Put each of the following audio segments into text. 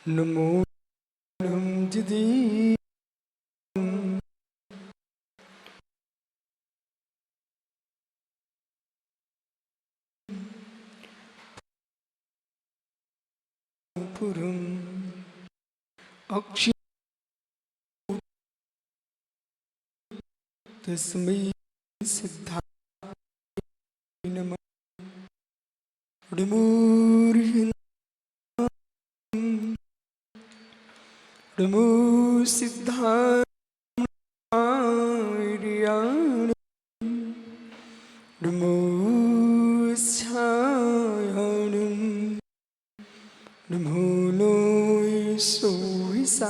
नमो जिदी पुरम अक्षय तस्मै सिद्धाय नमः नमो सिद्धाय नमो सायणं नमो लोय सोहिसाहुडं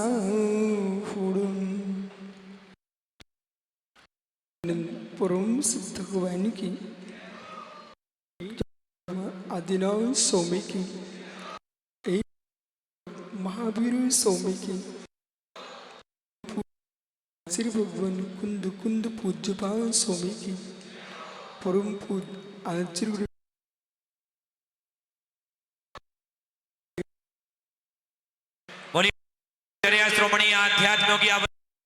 परम सिद्ध भगवान की आदिनाथ स्वामी की एक महावीर स्वामी की श्री भगवान कुंद कुंद पूज्यपाल स्वामी की परम पूज आचार्य श्रोमणी आध्यात्म की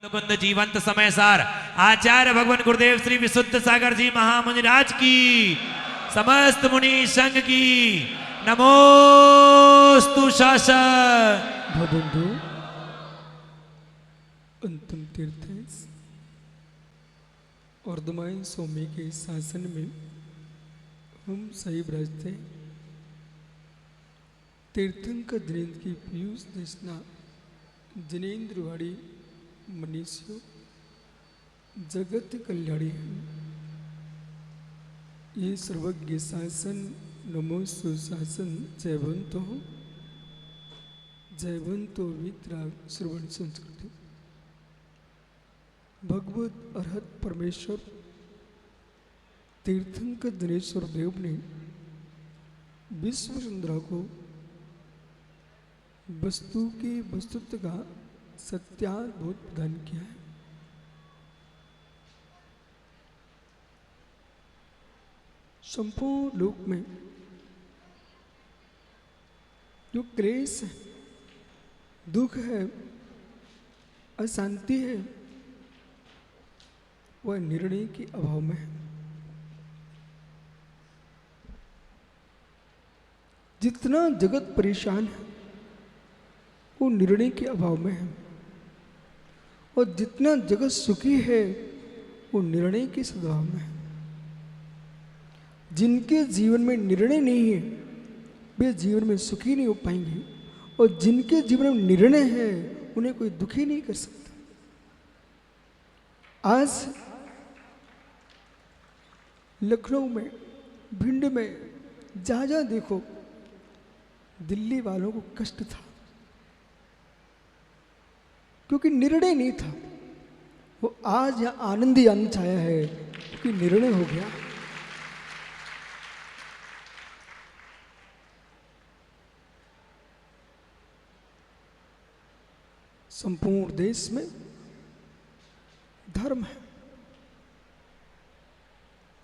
कुंद जीवंत समय सार आचार्य भगवान गुरुदेव श्री विशुद्ध सागर जी महामुनिराज की समस्त मुनि संघ की नमोस्तु शासन भवंतु अंतिम तीर्थ और दमाइन स्वामी के शासन में हम सही ब्रजते तीर्थंकर दिनेन्द्र की पीयूष दशना जिनेन्द्रवाड़ी मनीषियों जगत कल्याणी है। ये सर्वज्ञ शासन नमो सुशासन जयवंतो वित्रा श्रवण संस्कृति भगवत अर्हत परमेश्वर तीर्थंकर दिनेश्वर देव ने विश्व सुंदरा को वस्तु के वस्तुत्व का सत्याद्भुत प्रदान किया है। संपूर्ण लोक में जो क्लेश है, दुख है, अशांति है, वह निर्णय के अभाव में है। जितना जगत परेशान है वो निर्णय के अभाव में है और जितना जगत सुखी है वो निर्णय के सद्भाव में है। जिनके जीवन में निर्णय नहीं है वे जीवन में सुखी नहीं हो पाएंगे और जिनके जीवन में निर्णय है उन्हें कोई दुखी नहीं कर सकता। आज लखनऊ में, भिंड में, जहाँ जहाँ देखो दिल्ली वालों को कष्ट था क्योंकि निर्णय नहीं था। वो आज यहाँ आनंद ही आनंद छाया है क्योंकि निर्णय हो गया। संपूर्ण देश में धर्म है।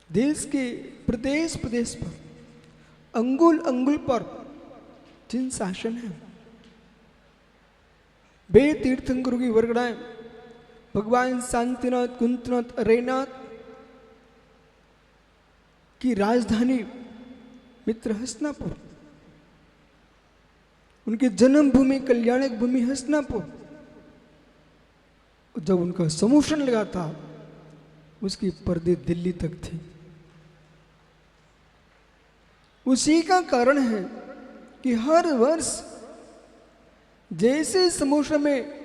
देश के प्रदेश प्रदेश पर अंगुल अंगुल पर जिन शासन है वे तीर्थंकरों की वर्गणाएं भगवान शांतिनाथ कुंतनाथ अरेनाथ की राजधानी मित्र हस्तिनापुर, उनकी जन्मभूमि कल्याणक भूमि हस्तिनापुर, जब उनका समूषण लगा था उसकी पर्दे दिल्ली तक थी। उसी का कारण है कि हर वर्ष जैसे समूषण में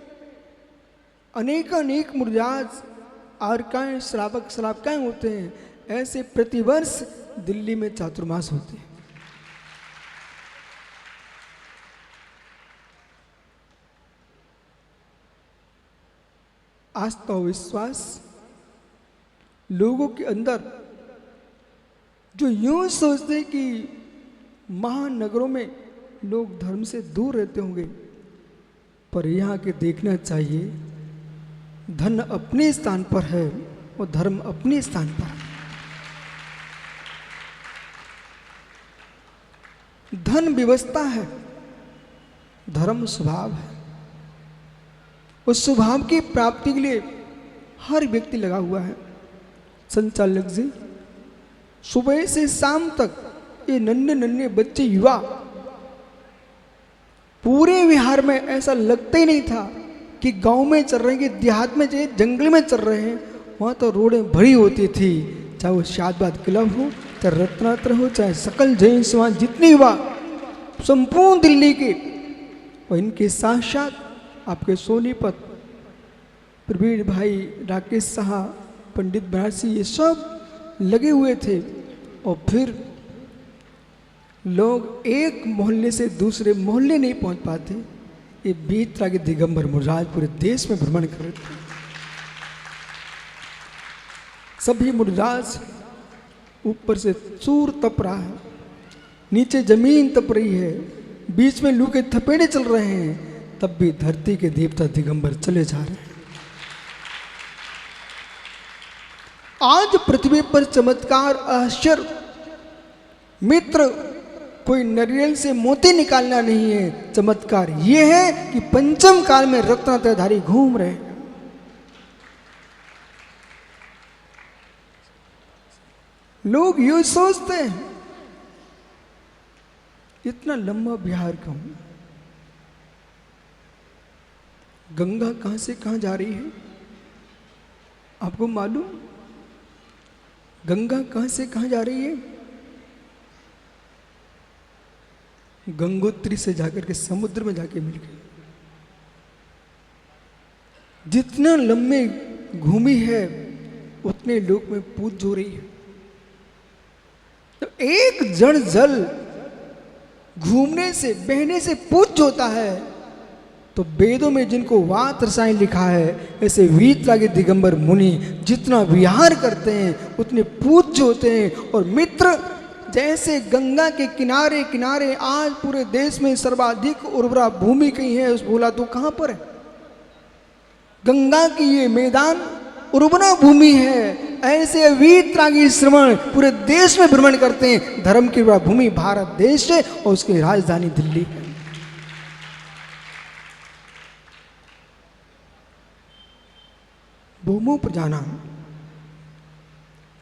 अनेक मुर्जाज आर्काएं श्रावक श्रावकाएं होते हैं ऐसे प्रतिवर्ष दिल्ली में चातुर्मास होते हैं। आस्था और विश्वास लोगों के अंदर जो यूं सोचते हैं कि महानगरों में लोग धर्म से दूर रहते होंगे, पर यहाँ के देखना चाहिए धन अपने स्थान पर है और धर्म अपने स्थान पर है। धन व्यवस्था है, धर्म स्वभाव है। उस स्वभाव की प्राप्ति के लिए हर व्यक्ति लगा हुआ है। संचालक जी, सुबह से शाम तक ये नन्हे नन्हे बच्चे युवा पूरे बिहार में ऐसा लगता ही नहीं था कि गांव में चल रहे हैं, कि देहात में चाहे जंगल में चल रहे हैं। वहाँ तो रोडें भरी होती थी, चाहे वो शादबाद क्लब हो, चाहे रत्नात्र हो, चाहे सकल जैन समाज जितनी युवा संपूर्ण दिल्ली के, और इनके साथ साथ आपके सोनीपत प्रवीण भाई, राकेश साहा, पंडित बनारसी, ये सब लगे हुए थे। और फिर लोग एक मोहल्ले से दूसरे मोहल्ले नहीं पहुंच पाते, ये बीच तरह के दिगंबर मुनिराज पूरे देश में भ्रमण कर रहे थे। सभी मुनिराज ऊपर से सूर तप रहा है, नीचे जमीन तप रही है, बीच में लू के थपेड़े चल रहे हैं, तब भी धरती के देवता दिगंबर चले जा रहे हैं। आज पृथ्वी पर चमत्कार आश्चर्य मित्र, कोई नारियल से मोती निकालना नहीं है। चमत्कार ये है कि पंचम काल में रत्नात्रयधारी घूम रहे हैं। लोग ये सोचते हैं इतना लंबा बिहार क्यों? गंगा कहां से कहां जा रही है आपको मालूम? गंगा कहां से कहां जा रही है? गंगोत्री से जाकर के समुद्र में जाके मिल गई। जितना लंबे घूमी है उतने लोक में पूज हो रही है। तो एक जड़ जल घूमने से, बहने से पूज होता है, तो वेदों में जिनको वात रसायन लिखा है, ऐसे वीतरा के दिगंबर मुनि जितना विहार करते हैं उतने पूज्य होते हैं। और मित्र, जैसे गंगा के किनारे किनारे आज पूरे देश में सर्वाधिक उर्वरा भूमि कहीं है, उस बोला तो कहां पर है? गंगा की ये मैदान उर्वरा भूमि है। ऐसे वीतरा की श्रवण पूरे देश में भ्रमण करते हैं। धर्म की भूमि भारत देश है और उसकी राजधानी दिल्ली है। भूमो प्रजानाम,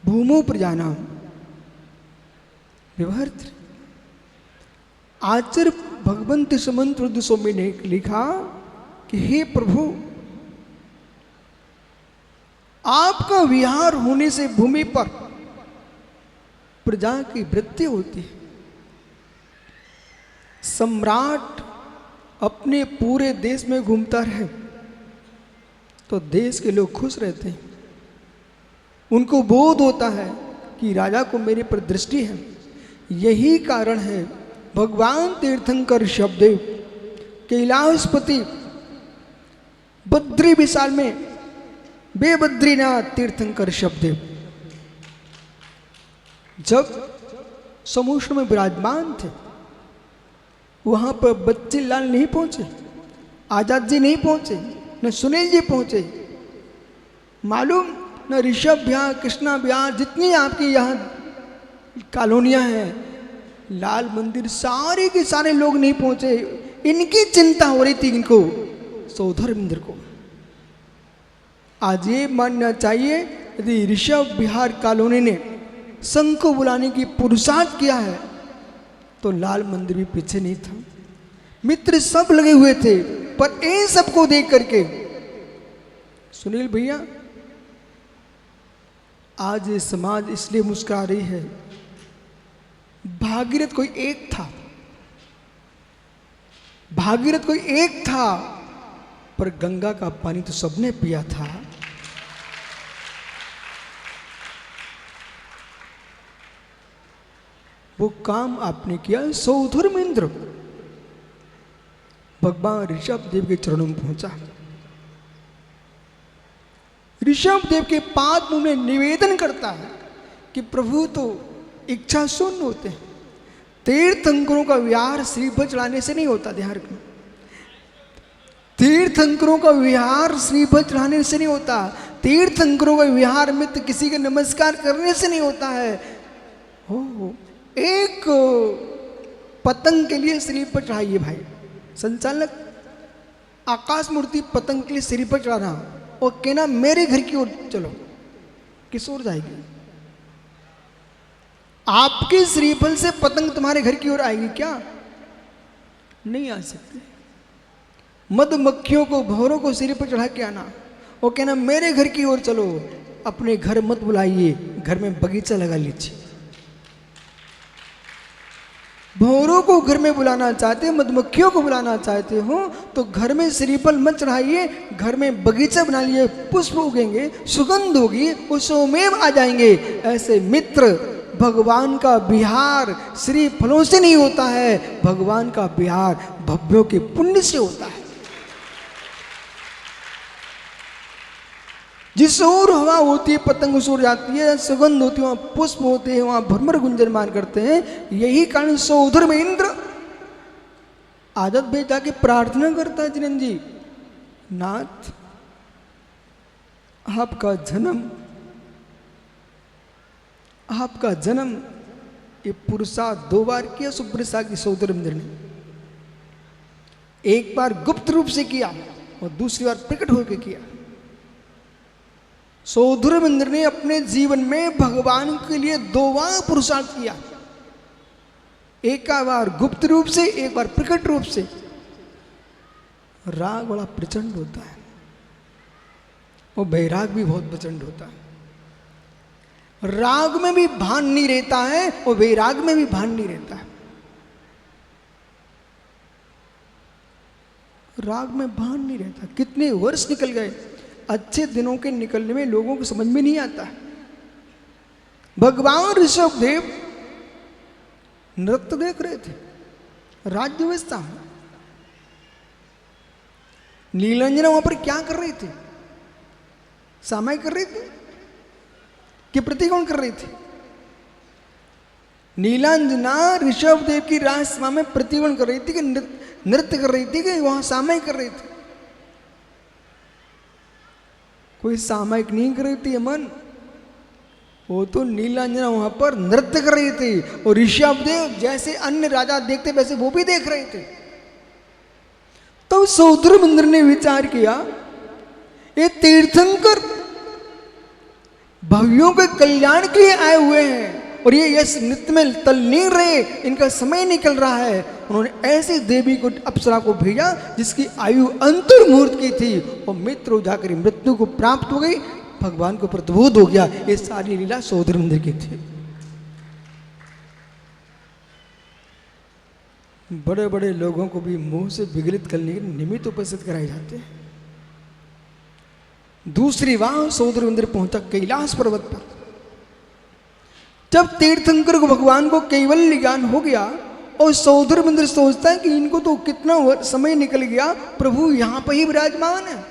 भूमो प्रजानाम विवर्त। आचार्य भगवंत समंत स्वामी ने लिखा कि हे प्रभु, आपका विहार होने से भूमि पर प्रजा की वृद्धि होती है। सम्राट अपने पूरे देश में घूमता रहे तो देश के लोग खुश रहते हैं। उनको बोध होता है कि राजा को मेरे पर दृष्टि है। यही कारण है भगवान तीर्थंकर शब्देव कैलाशपति बद्री विशाल में बेबद्रीनाथ तीर्थंकर शब्देव जब समुद्र में विराजमान थे, वहां पर बच्चे लाल नहीं पहुंचे, आजाद जी नहीं पहुंचे, न सुनील जी पहुंचे। मालूम न ऋषभ विहार, कृष्णा विहार, जितनी आपकी यहाँ कॉलोनियां हैं, लाल मंदिर, सारे के सारे लोग नहीं पहुंचे। इनकी चिंता हो रही थी इनको, सौधर मंदिर को। आज ये मानना चाहिए यदि ऋषभ विहार कॉलोनी ने संघ को बुलाने की पुरुषार्थ किया है तो लाल मंदिर भी पीछे नहीं था। मित्र सब लगे हुए थे, पर इन सबको देख करके सुनील भैया, आज ये समाज इसलिए मुस्कुरा रही है। भागीरथ कोई एक था, भागीरथ कोई एक था, पर गंगा का पानी तो सबने पिया था। वो काम आपने किया। सौधुर में इंद्र भगवान ऋषभ देव के चरणों में पहुंचा। ऋषभ देव के पाद में निवेदन करता है कि प्रभु तो इच्छा शून्य होते हैं। तीर्थंकरों का विहार श्रीफल चढ़ाने से नहीं होता। ध्यान रखना, तीर्थंकरों का विहार श्रीफल चढ़ाने से नहीं होता। तीर्थंकरों का विहार मित्र किसी का नमस्कार करने से नहीं होता है। हो एक पतंग के लिए श्रीफल चढ़ाइए भाई, संचालक आकाश मूर्ति पतंग के लिए सिर पर चढ़ाना और कहना मेरे घर की ओर चलो, किस ओर जाएगी? आपके श्रीफल से पतंग तुम्हारे घर की ओर आएगी क्या? नहीं आ सकती। मधुमक्खियों को, भंवरों को सिर पर चढ़ा के आना और कहना मेरे घर की ओर चलो, अपने घर मत बुलाइए, घर में बगीचा लगा लीजिए। भंवरों को घर में बुलाना चाहते, मधुमक्खियों को बुलाना चाहते हो तो घर में श्रीफल मत चढ़ाइए, घर में बगीचा बना लिए, पुष्प उगेंगे, सुगंध होगी, उसमें आ जाएंगे। ऐसे मित्र, भगवान का विहार श्री फलों से नहीं होता है, भगवान का विहार भव्यों के पुण्य से होता है। जिस ओर हवा होती है पतंग उस ओर जाती है, सुगंध होती है वहां पुष्प होते हैं, वहां भ्रमर गुंजनमान करते हैं। यही कारण सौधर में इंद्र आदत भेज जाके प्रार्थना करता है, जिनन जी नाथ आपका जन्म ये पुरुषा 2 बार किया सुप्रसा की सौधर इंद्र ने, एक बार गुप्त रूप से किया और दूसरी बार प्रकट होकर किया। सौधुरमिंद्र ने अपने जीवन में भगवान के लिए 2 बार पुरुषार्थ किया, एक बार गुप्त रूप से, एक बार प्रकट रूप से। राग बड़ा प्रचंड होता है और वैराग भी बहुत प्रचंड होता है। राग में भी भान नहीं रहता है और वैराग में भी भान नहीं रहता है। राग में भान नहीं रहता। कितने वर्ष निकल गए, अच्छे दिनों के निकलने में लोगों को समझ में नहीं आता। भगवान ऋषभ देव नृत्य देख रहे थे, राज्य व्यवस्था में। नीलांजना वहां पर क्या कर रही थी? सामाय कर रही थी कि प्रतिकोण कर रही थी? नीलांजना ऋषभ देव की राजसभा में प्रतिकोण कर रही थी कि नृत्य कर रही थी कि वहां सामायिक कर रही थी? कोई सामायिक नहीं कर रही थी मन, वो तो नीलांजना वहां पर नृत्य कर रही थी। और ऋषभ देव जैसे अन्य राजा देखते वैसे वो भी देख रहे थे। तो सौद्रमिंद्र ने विचार किया, ये तीर्थंकर भव्यों के कल्याण के लिए आए हुए हैं और ये इस नृत्य में तल्लीन रहे, इनका समय निकल रहा है। उन्होंने ऐसी देवी को, अप्सरा को भेजा जिसकी आयु अंतर मुहूर्त की थी और मित्र जाकर मृत्यु को प्राप्त हो गई, भगवान को प्रतिबोध हो गया। ये सारी लीला सौद्रमिंद्र की थी। बड़े बड़े लोगों को भी मुंह से विगलित करने के निमित्त उपस्थित कराए जाते हैं। दूसरी बार सौद्रमिंद्र पहुंचा कैलाश पर्वत पर। जब तीर्थंकर को भगवान को कैवल्य ज्ञान हो गया और सौद्रमिंद्र सोचता है कि इनको तो कितना समय निकल गया, प्रभु यहां पर ही विराजमान है,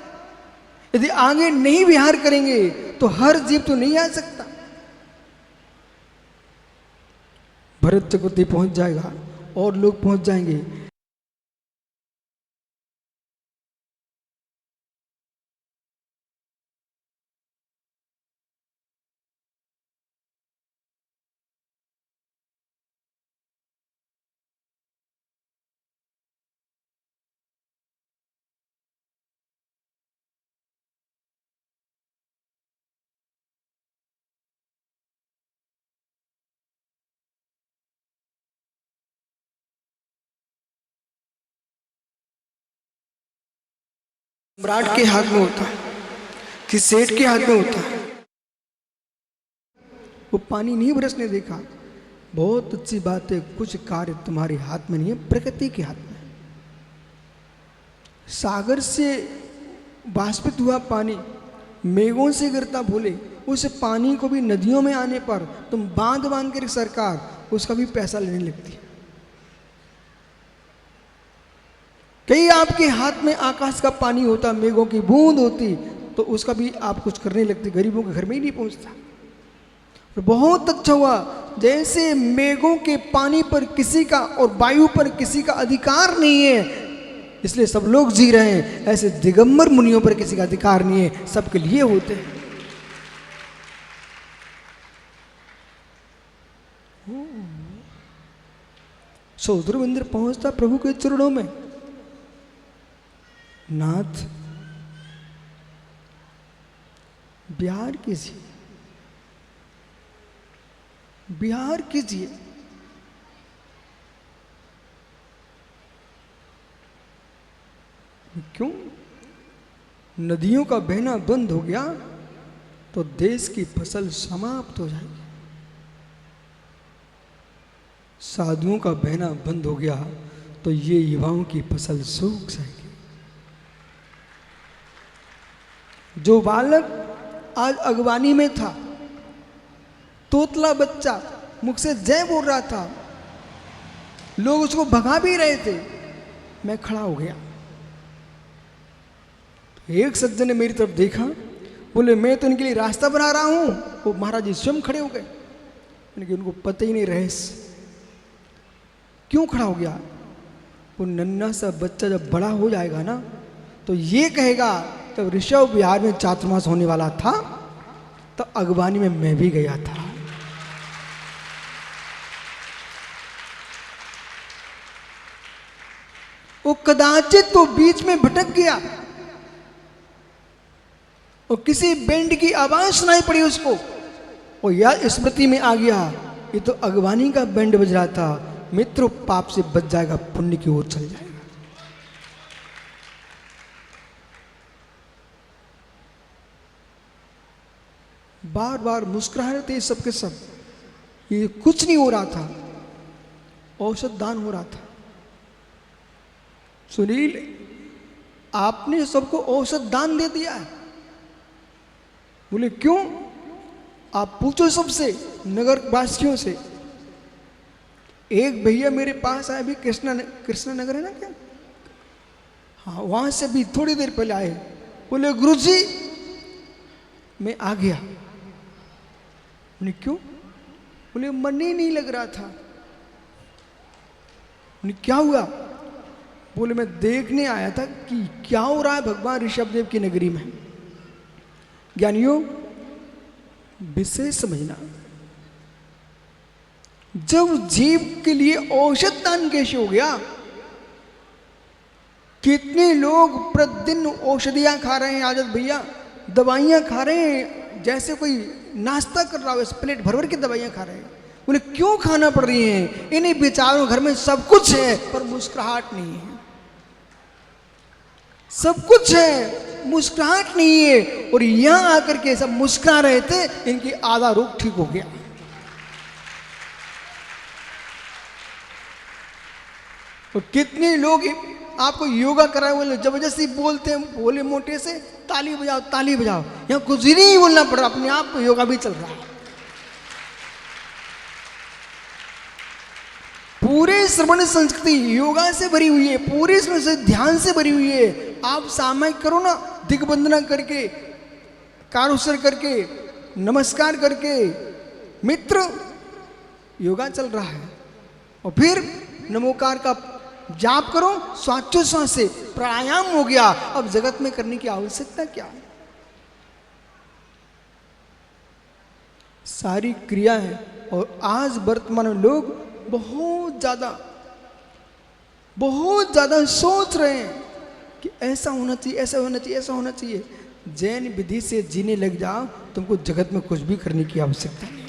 यदि आगे नहीं विहार करेंगे तो हर जीव तो नहीं आ सकता। भरत चक्रवर्ती पहुंच जाएगा और लोग पहुंच जाएंगे। सम्राट के हाथ में होता है कि सेठ के हाथ में होता है। वो पानी नहीं बरसने देखा। बहुत अच्छी बात है, कुछ कार्य तुम्हारे हाथ में नहीं है, प्रकृति के हाथ में। सागर से बाष्पित हुआ पानी मेघों से गिरता भूले, उस पानी को भी नदियों में आने पर तुम बांध बांध कर सरकार उसका भी पैसा लेने लगती है। कई आपके हाथ में आकाश का पानी होता, मेघों की बूंद होती, तो उसका भी आप कुछ करने लगते, गरीबों के घर में ही नहीं पहुंचता। और बहुत अच्छा हुआ, जैसे मेघों के पानी पर किसी का और वायु पर किसी का अधिकार नहीं है, इसलिए सब लोग जी रहे हैं, ऐसे दिगंबर मुनियों पर किसी का अधिकार नहीं है, सबके लिए होते हैं। सौद्रमिंद्र पहुंचता प्रभु के चरणों में नाथ बिहार कीजिए, बिहार कीजिए। क्यों? नदियों का बहना बंद हो गया तो देश की फसल समाप्त हो जाएगी। साधुओं का बहना बंद हो गया तो ये युवाओं की फसल सूख जाएगी। जो बालक आज अगवानी में था, तोतला बच्चा मुख से जय बोल रहा था, लोग उसको भगा भी रहे थे, मैं खड़ा हो गया। एक सज्जन ने मेरी तरफ देखा, बोले मैं तो इनके लिए रास्ता बना रहा हूं। वो महाराज जी स्वयं खड़े हो गए। मैंने उनको पता ही नहीं रहस्य क्यों खड़ा हो गया। वो नन्हा सा बच्चा जब बड़ा हो जाएगा ना तो ये कहेगा जब ऋषभ विहार में चातुर्मास होने वाला था तो अगवानी में मैं भी गया था। वो कदाचित तो बीच में भटक गया और किसी बैंड की आवाज सुनाई पड़ी उसको, और यार स्मृति में आ गया ये तो अगवानी का बैंड बज रहा था, मित्र पाप से बच जाएगा, पुण्य की ओर चल जाएगा। बार बार मुस्कुरा रहे थे सबके सब, ये कुछ नहीं हो रहा था, औषध दान हो रहा था। सुनील आपने सबको औषध दान दे दिया है। बोले क्यों? आप पूछो सबसे, नगर वासियों से। एक भैया मेरे पास आए, भी कृष्णा नगर है ना क्या, हाँ वहां से भी थोड़ी देर पहले आए। बोले गुरुजी मैं आ गया। बोले क्यों? बोले मन ही नहीं लग रहा था। बोले क्या हुआ? बोले मैं देखने आया था कि क्या हो रहा है भगवान ऋषभदेव की नगरी में। ज्ञानियों विषय समझना, जब जीव के लिए औषध दान कैसे हो गया? कितने लोग प्रतिदिन औषधियां खा रहे हैं, आजत भैया दवाइयां खा रहे हैं, जैसे कोई नाश्ता कर रहा हो, प्लेट भर भर के दवाइयां खा रहे हैं। बोले क्यों खाना पड़ रही है? इन्हीं बेचारों घर में सब कुछ है पर मुस्कुराहट नहीं है। सब कुछ है, मुस्कुराहट नहीं है, और यहां आकर के सब मुस्कुरा रहे थे, इनकी आधा रोग ठीक हो गया। और कितने लोग आपको योगा कराए बोले जबरदस्ती बोलते हैं, बोले मोटे से ताली बजाओ ताली बजाओ, यहां कुछ ही नहीं बोलना पड़ रहा, अपने आप को योगा भी चल रहा है। पूरे श्रवण संस्कृति योगा से भरी हुई है, पूरे श्रवण से ध्यान से भरी हुई है। आप सामायिक करो ना, दिग्बंधना करके, कारुसर करके, नमस्कार करके, मित्र योगा चल रहा है। और फिर नमोकार का जाप करो, श्वासोच्छ्वास से प्राणायाम हो गया। अब जगत में करने की आवश्यकता क्या? सारी क्रिया है। और आज वर्तमान में लोग बहुत ज्यादा सोच रहे हैं कि ऐसा होना चाहिए, ऐसा होना चाहिए, ऐसा होना चाहिए। जैन विधि से जीने लग जाओ, तुमको जगत में कुछ भी करने की आवश्यकता नहीं।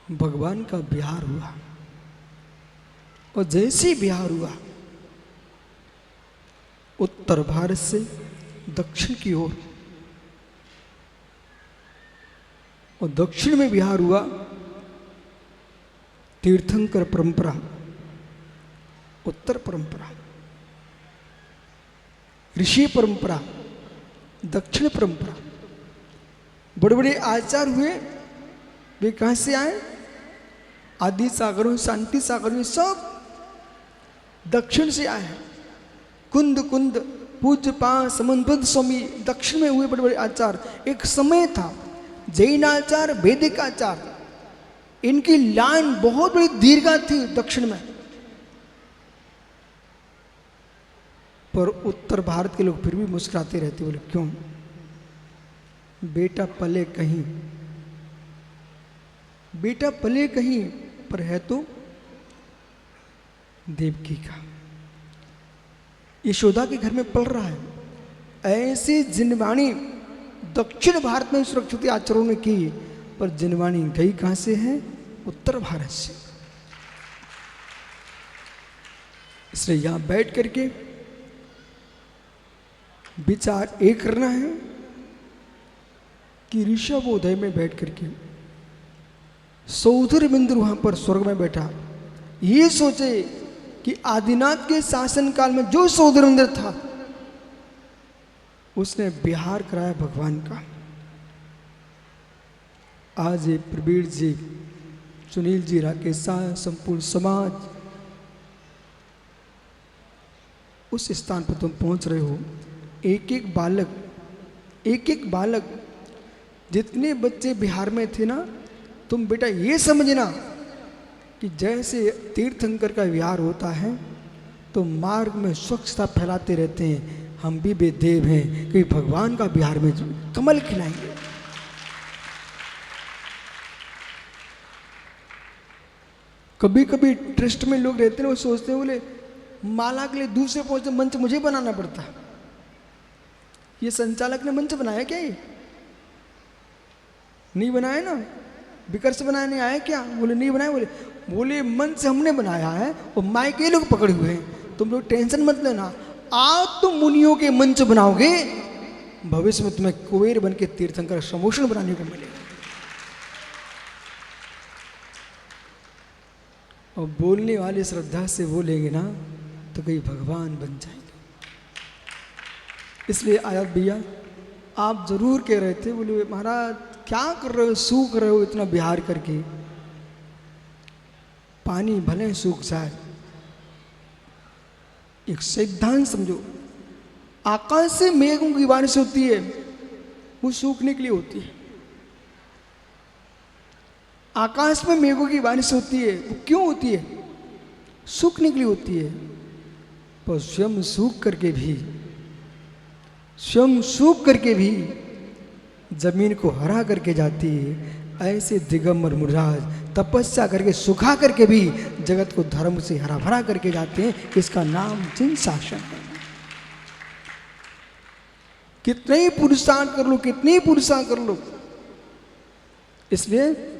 भगवान का बिहार हुआ, और जैसे बिहार हुआ उत्तर भारत से दक्षिण की ओर, और दक्षिण में बिहार हुआ तीर्थंकर परंपरा, उत्तर परंपरा, ऋषि परंपरा, दक्षिण परंपरा। बड़े बड़े आचार्य हुए, वे कहां से आए? आदि सागरों, शांति सागरों, सब दक्षिण से आए हैं। कुंद पूज्य पा समन्वद स्वामी दक्षिण में हुए बड़े बड़े आचार्य। एक समय था जैन आचार, वैदिक आचार, इनकी लाइन बहुत बड़ी दीर्घा थी दक्षिण में। पर उत्तर भारत के लोग फिर भी मुस्कुराते रहते। बोले क्यों? बेटा पले कहीं, बेटा पले कहीं, पर है तो देवकी का, यशोदा के घर में पल रहा है। ऐसी जिनवाणी दक्षिण भारत में सुरक्षित आचरणों ने की, पर जिनवाणी गई कहां से है? उत्तर भारत से। इसलिए यहां बैठ करके विचार एक करना है कि ऋषभोदय में बैठ करके सौधर बिंदु वहां पर स्वर्ग में बैठा, ये सोचे कि आदिनाथ के शासन काल में जो सौधर बिंदु था उसने विहार कराया भगवान का। आज ये प्रवीण जी, सुनील जी, राकेश शाह, संपूर्ण समाज उस स्थान पर तुम पहुंच रहे हो। एक एक बालक जितने बच्चे बिहार में थे ना, तुम बेटा ये समझना कि जैसे तीर्थंकर का विहार होता है तो मार्ग में स्वच्छता फैलाते रहते हैं, हम भी देव हैं कि भगवान का बिहार में कमल खिलाएंगे। कभी कभी ट्रस्ट में लोग रहते हैं, वो सोचते हैं बोले माला के लिए दूसरे पहुंचते मंच मुझे बनाना पड़ता। ये संचालक ने मंच बनाया क्या? ये नहीं बनाया ना, विकर्ष बनाया नहीं आया क्या? बोले नहीं बनाया। बोले मंच हमने बनाया है और माइक ये लोग पकड़े हुए हैं, तुम लोग टेंशन मत लेना। आज तुम मुनियों के मंच बनाओगे, भविष्य में तुम्हें कुबेर बन के तीर्थंकर समोषण बनाने को मिलेगा। और बोलने वाले श्रद्धा से बोलेंगे ना तो कहीं भगवान बन जाएंगे। इसलिए आयात भैया आप जरूर कह रहे थे, बोले महाराज क्या कर रहे हो, सूख रहे हो इतना बिहार करके, पानी भले सूख जाए। एक सिद्धांत समझो, आकाश से मेघों की बारिश होती है वो सूखने के लिए होती है। आकाश में मेघों की बारिश होती है वो क्यों होती है? सूखने के लिए होती है। पर स्वयं सूख करके भी जमीन को हरा करके जाती है। ऐसे दिगंबर मुनिराज तपस्या करके सुखा करके भी जगत को धर्म से हरा भरा करके जाते हैं। इसका नाम जिन शासन है। कितने ही पुरुषार्थ कर लो, कितने ही पुरुषार्थ कर लो। इसलिए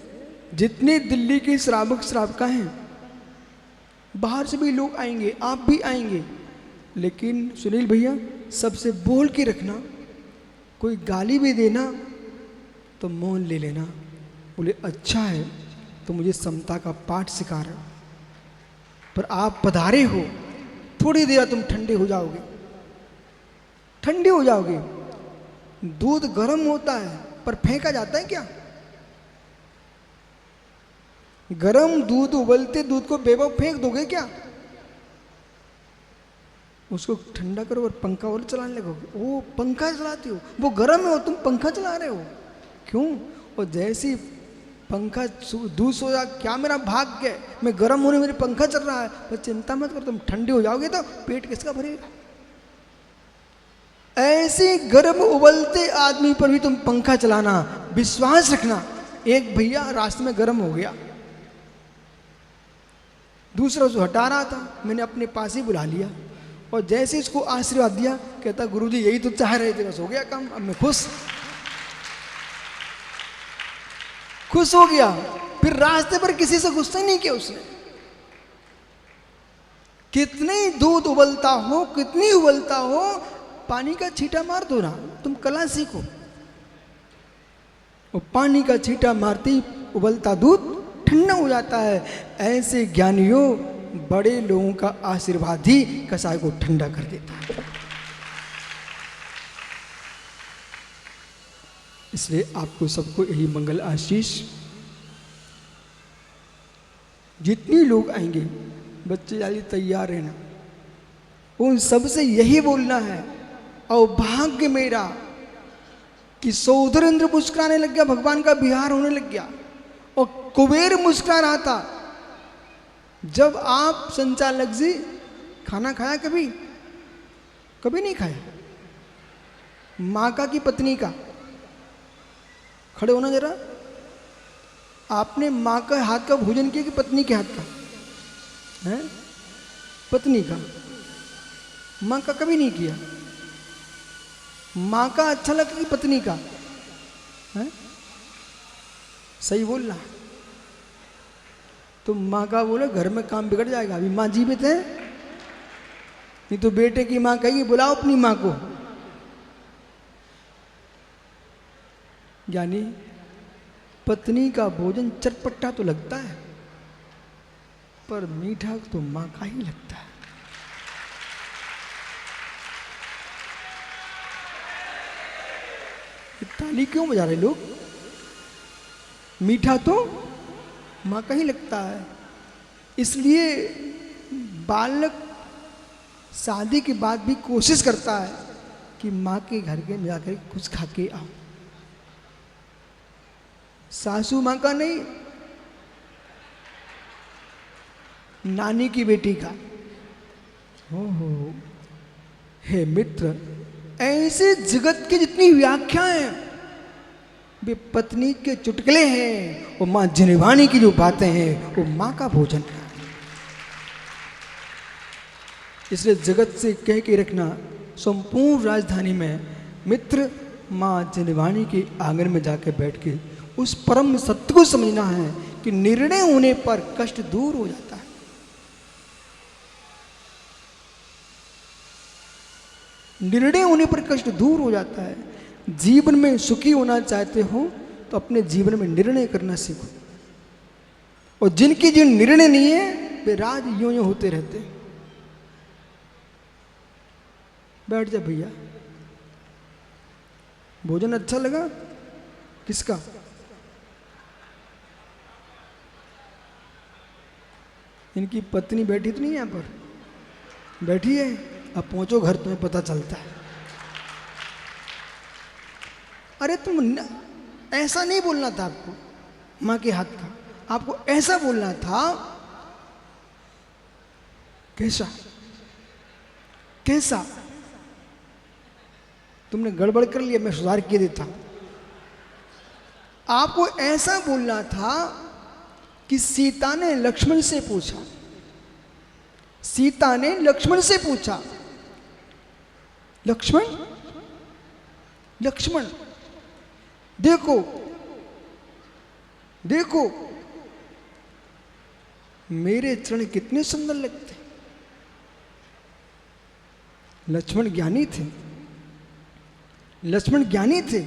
जितने दिल्ली के श्रावक श्राविका हैं, बाहर से भी लोग आएंगे, आप भी आएंगे, लेकिन सुनील भैया सबसे बोल के रखना, कोई गाली भी देना तो मौन ले लेना। बोले अच्छा है तो मुझे समता का पाठ सिखा रहे हो, पर आप पधारे हो, थोड़ी देर तुम ठंडे हो जाओगे, ठंडे हो जाओगे। दूध गर्म होता है पर फेंका जाता है क्या? गरम दूध, उबलते दूध को बेवकूफ फेंक दोगे क्या? उसको ठंडा करो और पंखा और चलाने लगोगे। वो पंखा चलाते हो, वो गर्म है और तुम पंखा चला रहे हो, क्यों? और जैसी पंखा दूध सो जा, क्या मेरा भाग्य है, मैं गर्म होने मेरे पंखा चल रहा है, पर चिंता मत करो, तुम ठंडे हो जाओगे तो पेट किसका भरेगा? ऐसे गर्म उबलते आदमी पर भी तुम पंखा चलाना, विश्वास रखना। एक भैया रास्ते में गर्म हो गया, दूसरा उसको हटा रहा था, मैंने अपने पास ही बुला लिया और जैसे इसको आशीर्वाद दिया, कहता गुरुजी यही तो चाह रहे थे, बस हो गया काम, अब मैं खुश हो गया। फिर रास्ते पर किसी से गुस्सा नहीं किया उसने। कितने दूध उबलता हो, कितनी उबलता हो, पानी का छींटा मार दो ना, तुम कला सीखो। और पानी का छींटा मारते ही उबलता दूध ठंडा हो जाता है। ऐसे ज्ञानियों, बड़े लोगों का आशीर्वाद ही कसाय को ठंडा कर देता है। इसलिए आपको सबको यही मंगल आशीष। जितने लोग आएंगे, बच्चे जाली तैयार रहना, उन सबसे यही बोलना है, और भाग्य मेरा कि सौधर इंद्र मुस्कुराने लग गया, भगवान का विहार होने लग गया, और कुबेर मुस्कुरा रहा था। जब आप संचालक जी खाना खाया कभी? कभी नहीं खाया। माका की पत्नी का, खड़े होना जरा, आपने माँ का हाथ का भोजन किया कि पत्नी के हाथ का? है पत्नी का, माँ का कभी नहीं किया। माँ का अच्छा लगता कि पत्नी का है? सही बोल रहा। तो माँ का बोले घर में काम बिगड़ जाएगा। अभी माँ जीवित है, नहीं तो बेटे की माँ कहेगी बुलाओ अपनी माँ को। यानी पत्नी का भोजन चटपटा तो लगता है, पर मीठा तो माँ का ही लगता है। ताली क्यों बजा रहे लोग? मीठा तो माँ का ही लगता है। इसलिए बालक शादी के बाद भी कोशिश करता है कि माँ के घर के जाकर कुछ खा के आओ। सासू माँ का नहीं, नानी की बेटी का। हो हे मित्र, ऐसे जगत के जितनी व्याख्याएं वे पत्नी के चुटकुले हैं, और माँ जिनेवानी की जो बातें हैं वो माँ का भोजन है। इसलिए जगत से कह के रखना, संपूर्ण राजधानी में मित्र माँ जिनेवानी के आंगन में जाकर बैठ के उस परम सत्य को समझना है कि निर्णय होने पर कष्ट दूर हो जाता है। निर्णय होने पर कष्ट दूर हो जाता है। जीवन में सुखी होना चाहते हो तो अपने जीवन में निर्णय करना सीखो, और जिनकी जिन निर्णय नहीं है वे राज यूं यूं होते रहते हैं। बैठ जा भैया। भोजन अच्छा लगा? किसका? इनकी पत्नी बैठी तो नहीं यहाँ पर? बैठी है। अब पहुंचो घर, तुम्हें पता चलता है। अरे तुम ऐसा नहीं बोलना था आपको, माँ के हाथ का। आपको ऐसा बोलना था। कैसा कैसा? तुमने गड़बड़ कर लिया, मैं सुधार किए देता। आपको ऐसा बोलना था कि सीता ने लक्ष्मण से पूछा। सीता ने लक्ष्मण से पूछा, लक्ष्मण लक्ष्मण देखो देखो मेरे चरण कितने सुंदर लगते। लक्ष्मण ज्ञानी थे। लक्ष्मण ज्ञानी थे।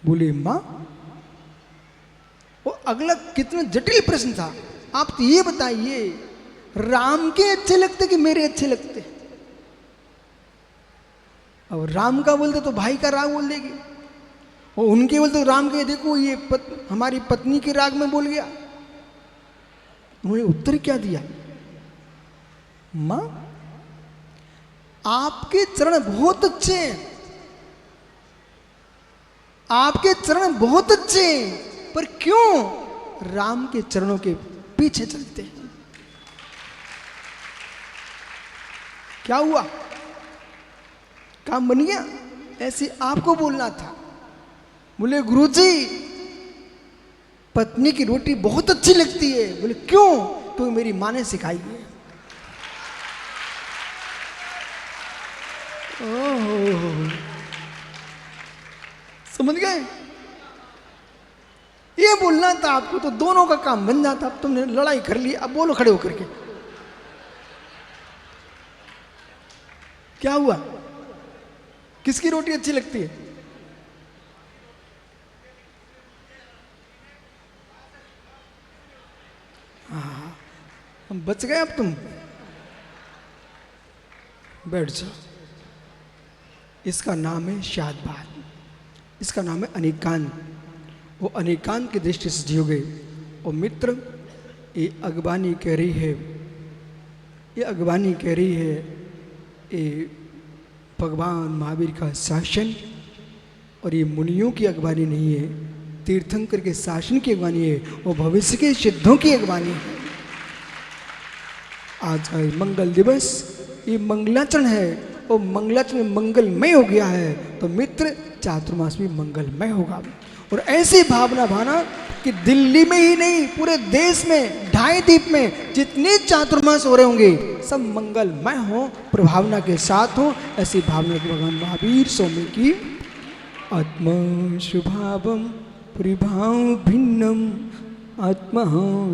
बोले मां, वो अगला कितना जटिल प्रश्न था। आप तो ये बताइए, राम के अच्छे लगते कि मेरे अच्छे लगते? अब राम का बोलते तो भाई का राग बोल देगी, और उनके बोलते तो राम के देखो ये हमारी पत्नी के राग में बोल गया। उन्होंने उत्तर क्या दिया? मां, आपके चरण बहुत अच्छे हैं, आपके चरण बहुत अच्छे हैं, पर क्यों राम के चरणों के पीछे चलते हैं? क्या हुआ? काम बन गया? ऐसे आपको बोलना था। बोले गुरुजी, पत्नी की रोटी बहुत अच्छी लगती है। बोले क्यों? तो मेरी माँ ने सिखाई है। ओह, समझ गए? ये बोलना था आपको तो दोनों का काम बन जाता। अब तुमने लड़ाई कर ली, अब बोलो खड़े होकर के क्या हुआ? किसकी रोटी अच्छी लगती है? हाँ, हम बच गए। अब तुम बैठ जाओ। इसका नाम है शादबाद, इसका नाम है अनेकांत। वो अनेकांत की दृष्टि से जियोगे। और मित्र, ये अगवानी कह रही है, ये अगवानी कह रही है, ये भगवान महावीर का शासन, और ये मुनियों की अगवानी नहीं है, तीर्थंकर के शासन की अगवानी है, और भविष्य के सिद्धों की अगवानी है। आज है मंगल दिवस, ये मंगलाचरण है, वो मंगलच में मंगलमय हो गया है तो मित्र चातुर्मास भी मंगलमय होगा। और ऐसी भावना भाना कि दिल्ली में ही नहीं पूरे देश में 2.5 द्वीप में जितने चातुर्मास हो रहे होंगे सब मंगलमय हो, प्रभावना के साथ हो। ऐसी भावना की भगवान महावीर स्वामी की आत्मा शुभावम परिभाव भिन्नम, आत्मा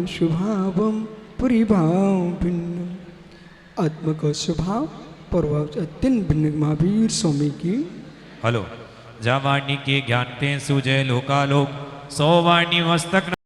शुभावम परिभाव भिन्नम, आत्मा का स्वभाव प्रभाव अत्यंत भिन्न। महावीर स्वामी की हलो जा वाणी के ज्ञान ते सुजय लोकालोक 100 वाणी मस्तक